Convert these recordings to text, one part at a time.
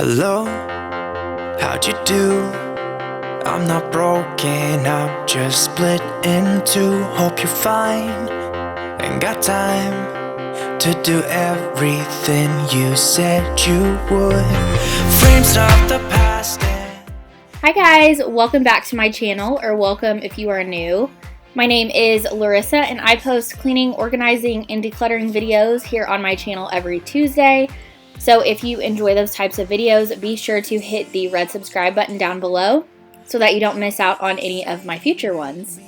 Hello, how'd you do? I'm not broken, I'm just split in two. Hope you're fine, ain't got time to do everything you said you would. Frames of the past. Hi guys, welcome back to my channel, or welcome if you are new. My name is Larissa and I post cleaning, organizing, and decluttering videos here on my channel every Tuesday. So if you enjoy those types of videos, be sure to hit the red subscribe button down below so that you don't miss out on any of my future ones.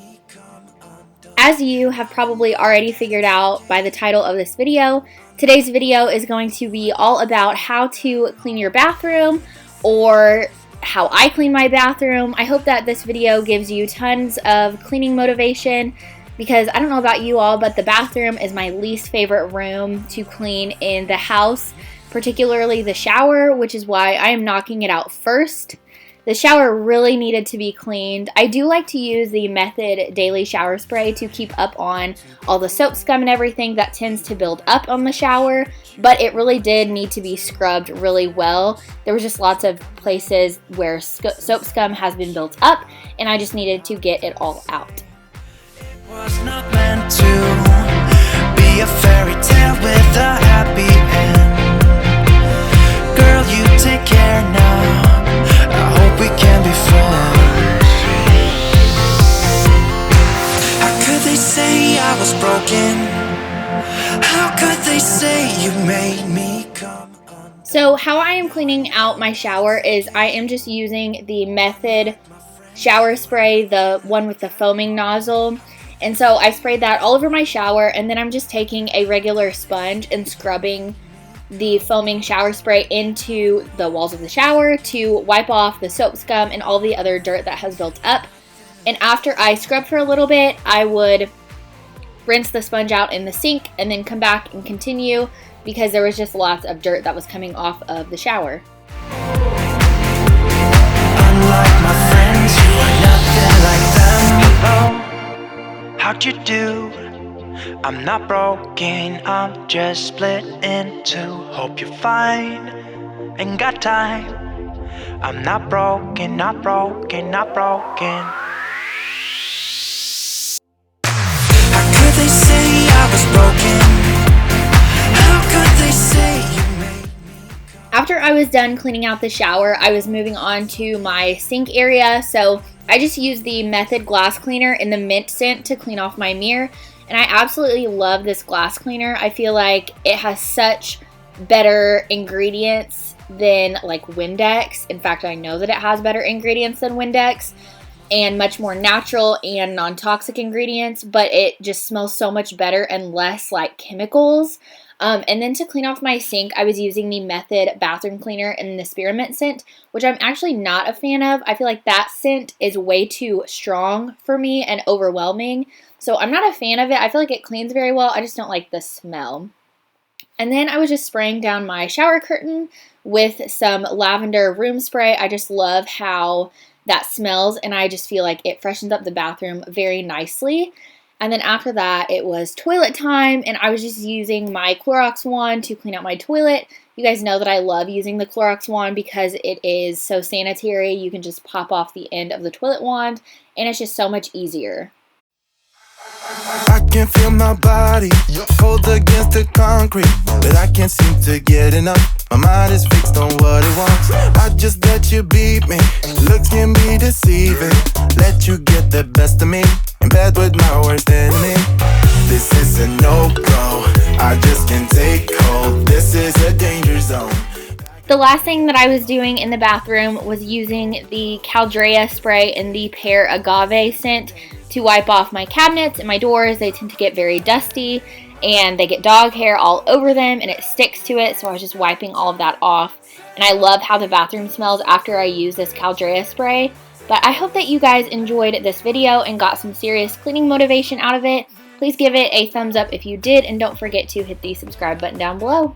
As you have probably already figured out by the title of this video, today's video is going to be all about how to clean your bathroom, or how I clean my bathroom. I hope that this video gives you tons of cleaning motivation, because I don't know about you all, but the bathroom is my least favorite room to clean in the house, particularly the shower, which is why I am knocking it out first. The shower really needed to be cleaned. I do like to use the Method Daily Shower Spray to keep up on all the soap scum and everything that tends to build up on the shower, but it really did need to be scrubbed really well. There was just lots of places where soap scum has been built up, and I just needed to get it all out. It was not meant to be a fairy tale with a happy end. Girl, you take care now. I hope we can be friends. How could they say I was broken? How could they say you made me come undone? So how I am cleaning out my shower is I am just using the Method shower spray, the one with the foaming nozzle. And so I sprayed that all over my shower, and then I'm just taking a regular sponge and scrubbing the foaming shower spray into the walls of the shower to wipe off the soap scum and all the other dirt that has built up. And after I scrub for a little bit, I would rinse the sponge out in the sink and then come back and continue, because there was just lots of dirt that was coming off of the shower. Unlike my friends, you are nothing like them. Hello, how'd you do? I'm not broken, I'm just split in two. Hope you're fine, ain't got time. I'm not broken, not broken, not broken. How could they say I was broken? How could they say you made me come? After I was done cleaning out the shower, I was moving on to my sink area. So I just used the Method glass cleaner in the mint scent to clean off my mirror. And I absolutely love this glass cleaner. I feel like it has such better ingredients than like Windex. In fact, I know that it has better ingredients than Windex and much more natural and non-toxic ingredients, but it just smells so much better and less like chemicals. And then to clean off my sink, I was using the Method bathroom cleaner in the spearmint scent, which I'm actually not a fan of. I feel like that scent is way too strong for me and overwhelming. So I'm not a fan of it. I feel like it cleans very well. I just don't like the smell. And then I was just spraying down my shower curtain with some lavender room spray. I just love how that smells, and I just feel like it freshens up the bathroom very nicely. And then after that, it was toilet time, and I was just using my Clorox wand to clean out my toilet. You guys know that I love using the Clorox wand because it is so sanitary. You can just pop off the end of the toilet wand, and it's just so much easier. I can feel my body cold against the concrete, but I can't seem to get enough. My mind is fixed on what it wants. I just let you beat me. Looks can be deceiving. Let you get the best of me in bed with my worst enemy. This is a no-go. I just can't take hold. This is a danger zone. The last thing that I was doing in the bathroom was using the Caldrea spray in the Pear Agave scent to wipe off my cabinets and my doors. They tend to get very dusty and they get dog hair all over them and it sticks to it, so I was just wiping all of that off. And I love how the bathroom smells after I use this Caldrea spray. But I hope that you guys enjoyed this video and got some serious cleaning motivation out of it. Please give it a thumbs up if you did, and don't forget to hit the subscribe button down below.